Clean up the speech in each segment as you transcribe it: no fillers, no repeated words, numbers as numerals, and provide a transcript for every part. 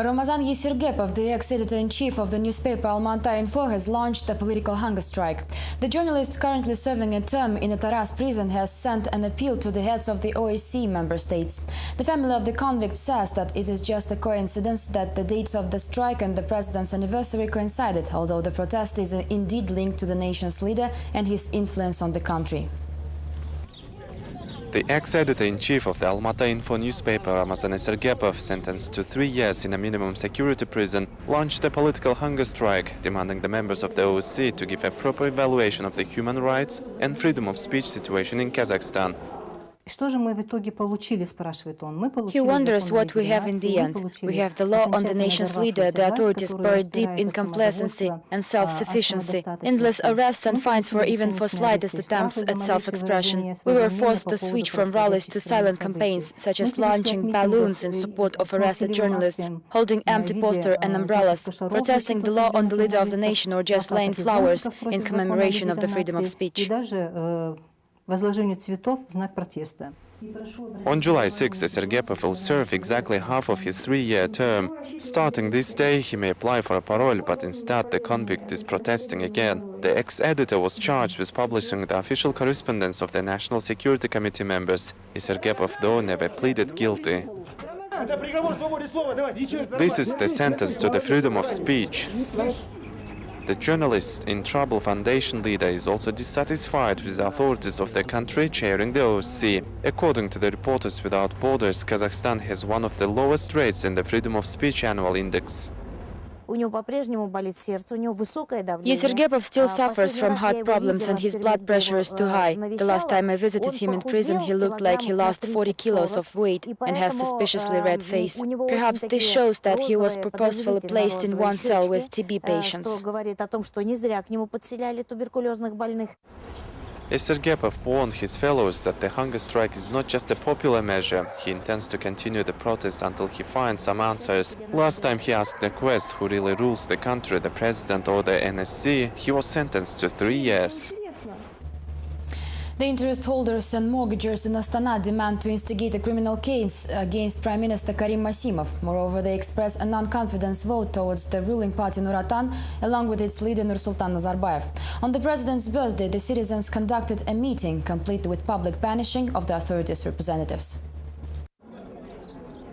Ramazan Yesergepov, the ex-editor-in-chief of the newspaper Almaty Info, has launched a political hunger strike. The journalist, currently serving a term in a Taras prison, has sent an appeal to the heads of the OSCE member states. The family of the convict says that it is just a coincidence that the dates of the strike and the president's anniversary coincided, although the protest is indeed linked to the nation's leader and his influence on the country. The ex-editor-in-chief of the Almaty Info newspaper, Ramazan Yesergepov, sentenced to 3 years in a minimum security prison, launched a political hunger strike, demanding the members of the OSCE to give a proper evaluation of the human rights and freedom of speech situation in Kazakhstan. He wonders what we have in the end. We have the law on the nation's leader, the authorities buried deep in complacency and self-sufficiency, endless arrests and fines even for slightest attempts at self-expression. We were forced to switch from rallies to silent campaigns, such as launching balloons in support of arrested journalists, holding empty posters and umbrellas, protesting the law on the leader of the nation, or just laying flowers in commemoration of the freedom of speech. On July 6, Yesergepov will serve exactly half of his 3-year term. Starting this day, he may apply for a parole, but instead the convict is protesting again. The ex-editor was charged with publishing the official correspondence of the National Security Committee members. Yesergepov, though, never pleaded guilty. This is the sentence to the freedom of speech. The journalist in trouble foundation leader is also dissatisfied with the authorities of the country chairing the OSCE. According to the Reporters Without Borders, Kazakhstan has one of the lowest rates in the Freedom of Speech Annual Index. Yesergepov still suffers from heart problems and his blood pressure is too high. The last time I visited him in prison, he looked like he lost 40 kilos of weight and has suspiciously red face. Perhaps this shows that he was purposefully placed in one cell with TB patients. Yesergepov warned his fellows that the hunger strike is not just a popular measure. He intends to continue the protest until he finds some answers. Last time he asked the quest who really rules the country, the president or the NSC, he was sentenced to 3 years. The interest holders and mortgagors in Astana demand to instigate a criminal case against Prime Minister Karim Masimov. Moreover, they express a non-confidence vote towards the ruling party Nuratan, along with its leader Nursultan Nazarbayev. On the president's birthday, the citizens conducted a meeting, complete with public banishing of the authorities' representatives.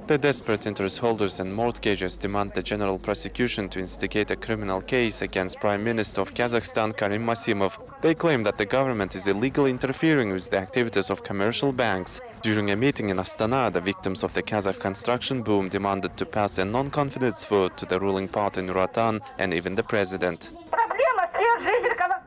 The desperate interest holders and mortgagors demand the general prosecution to instigate a criminal case against Prime Minister of Kazakhstan Karim Masimov. They claim that the government is illegally interfering with the activities of commercial banks. During a meeting in Astana, the victims of the Kazakh construction boom demanded to pass a non-confidence vote to the ruling party Nuratan and even the president.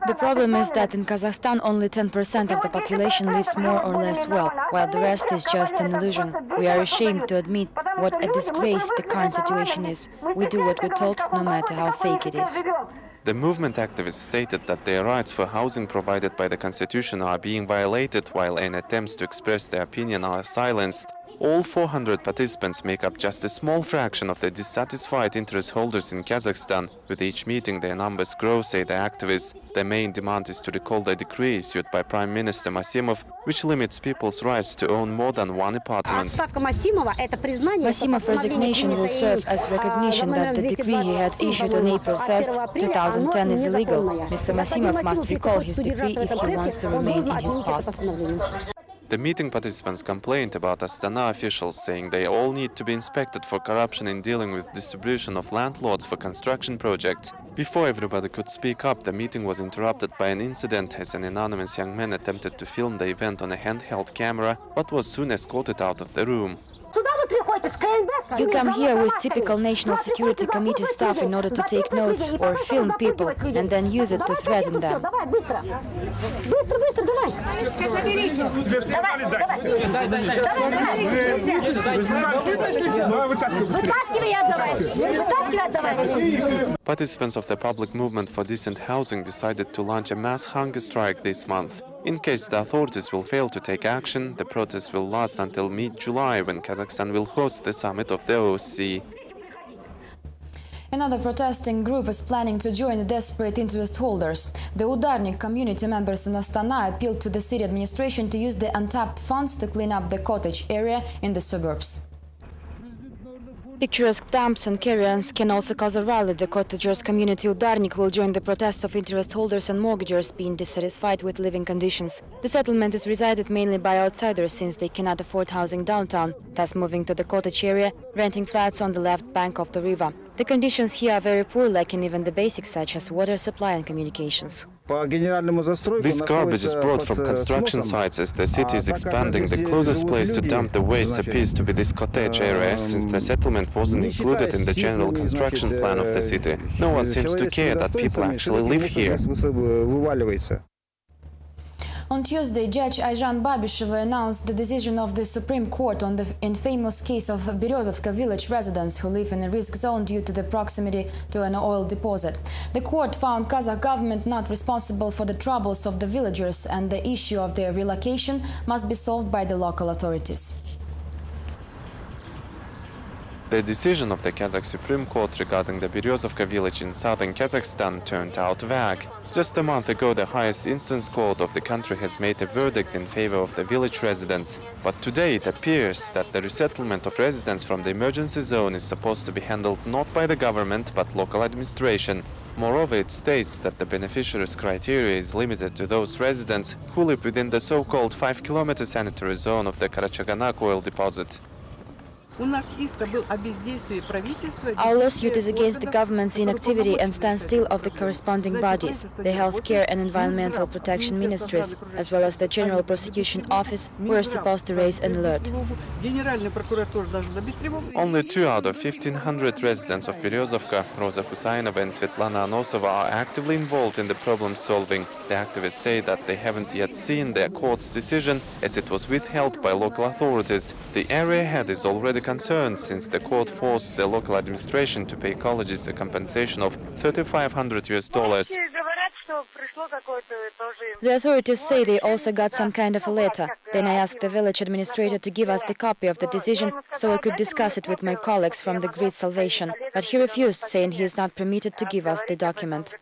The problem is that in Kazakhstan only 10% of the population lives more or less well, while the rest is just an illusion. We are ashamed to admit what a disgrace the current situation is. We do what we're told, no matter how fake it is. The movement activists stated that their rights for housing provided by the constitution are being violated, while any attempts to express their opinion are silenced. All 400 participants make up just a small fraction of the dissatisfied interest holders in Kazakhstan. With each meeting, their numbers grow, say the activists. Their main demand is to recall the decree issued by Prime Minister Masimov, which limits people's rights to own more than one apartment. Masimov's resignation will serve as recognition that the decree he had issued on April 1st, 2010 is illegal. Mr. Masimov must recall his decree if he wants to remain in his past. The meeting participants complained about Astana officials, saying they all need to be inspected for corruption in dealing with distribution of landlords for construction projects. Before everybody could speak up, the meeting was interrupted by an incident as an anonymous young man attempted to film the event on a handheld camera, but was soon escorted out of the room. You come here with typical National Security Committee staff in order to take notes or film people and then use it to threaten them. Participants of the public movement for decent housing decided to launch a mass hunger strike this month. In case the authorities will fail to take action, the protest will last until mid-July, when Kazakhstan will host the summit of the OSCE. Another protesting group is planning to join the desperate interest holders. The Udarnik community members in Astana appealed to the city administration to use the untapped funds to clean up the cottage area in the suburbs. Picturesque dumps and caravans can also cause a rally. The cottagers' community Udarnik will join the protests of interest holders and mortgagors being dissatisfied with living conditions. The settlement is resided mainly by outsiders since they cannot afford housing downtown, thus moving to the cottage area, renting flats on the left bank of the river. The conditions here are very poor, lacking even the basics such as water supply and communications. This garbage is brought from construction sites as the city is expanding. The closest place to dump the waste appears to be this cottage area, since the settlement wasn't included in the general construction plan of the city. No one seems to care that people actually live here. On Tuesday, Judge Ayjan Babisheva announced the decision of the Supreme Court on the infamous case of Berezovka village residents who live in a risk zone due to the proximity to an oil deposit. The court found Kazakh government not responsible for the troubles of the villagers, and the issue of their relocation must be solved by the local authorities. The decision of the Kazakh Supreme Court regarding the Berezovka village in southern Kazakhstan turned out vague. Just a month ago, the highest instance court of the country has made a verdict in favor of the village residents. But today it appears that the resettlement of residents from the emergency zone is supposed to be handled not by the government but local administration. Moreover, it states that the beneficiaries' criteria is limited to those residents who live within the so-called 5-kilometer sanitary zone of the Karachaganak oil deposit. Our lawsuit is against the government's inactivity and standstill of the corresponding bodies, the Healthcare and Environmental Protection Ministries, as well as the General Prosecution Office, who are supposed to raise an alert. Only 2 out of 1,500 residents of Berezovka, Rosa Husainova and Svetlana Anosova, are actively involved in the problem solving. The activists say that they haven't yet seen their court's decision, as it was withheld by local authorities. The area head is already concerned since the court forced the local administration to pay colleges a compensation of $3,500. The authorities say they also got some kind of a letter. Then I asked the village administrator to give us the copy of the decision so I could discuss it with my colleagues from the Grid Salvation. But he refused, saying he is not permitted to give us the document.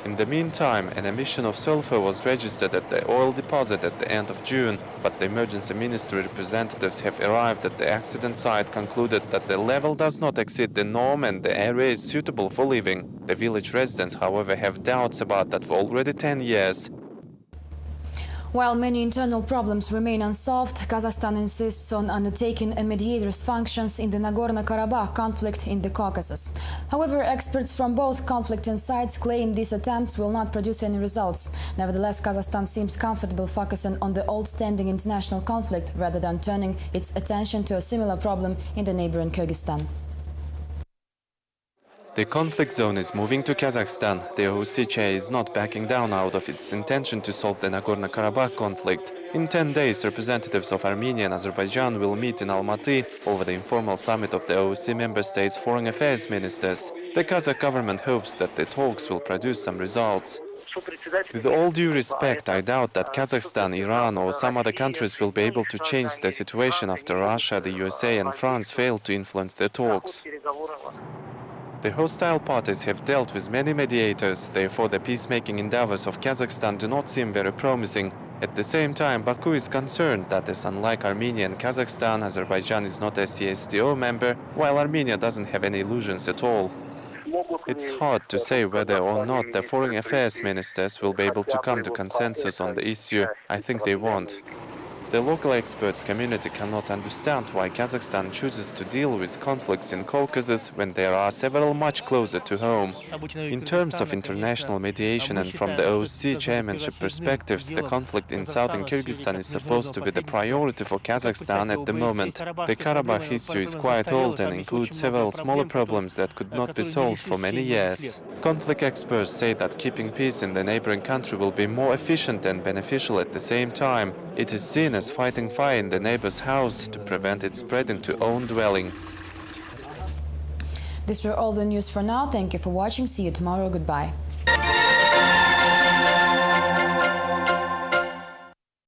In the meantime, an emission of sulfur was registered at the oil deposit at the end of June, but the emergency ministry representatives have arrived at the accident site, concluded that the level does not exceed the norm and the area is suitable for living. The village residents, however, have doubts about that for already 10 years. While many internal problems remain unsolved, Kazakhstan insists on undertaking a mediator's functions in the Nagorno-Karabakh conflict in the Caucasus. However, experts from both conflicting sides claim these attempts will not produce any results. Nevertheless, Kazakhstan seems comfortable focusing on the old-standing international conflict rather than turning its attention to a similar problem in the neighboring Kyrgyzstan. The conflict zone is moving to Kazakhstan. The OSCE is not backing down out of its intention to solve the Nagorno-Karabakh conflict. In 10 days, representatives of Armenia and Azerbaijan will meet in Almaty over the informal summit of the OSCE member states' foreign affairs ministers. The Kazakh government hopes that the talks will produce some results. With all due respect, I doubt that Kazakhstan, Iran or some other countries will be able to change the situation after Russia, the USA and France failed to influence the talks. The hostile parties have dealt with many mediators, therefore the peacemaking endeavors of Kazakhstan do not seem very promising. At the same time, Baku is concerned that, as unlike Armenia and Kazakhstan, Azerbaijan is not a CSTO member, while Armenia doesn't have any illusions at all. It's hard to say whether or not the foreign affairs ministers will be able to come to consensus on the issue. I think they won't. The local experts community cannot understand why Kazakhstan chooses to deal with conflicts in Caucasus when there are several much closer to home. In terms of international mediation and from the OSCE chairmanship perspectives, the conflict in southern Kyrgyzstan is supposed to be the priority for Kazakhstan at the moment. The Karabakh issue is quite old and includes several smaller problems that could not be solved for many years. Conflict experts say that keeping peace in the neighboring country will be more efficient and beneficial at the same time. It is seen as fighting fire in the neighbor's house to prevent it spreading to own dwelling. These were all the news for now. Thank you for watching. See you tomorrow. Goodbye.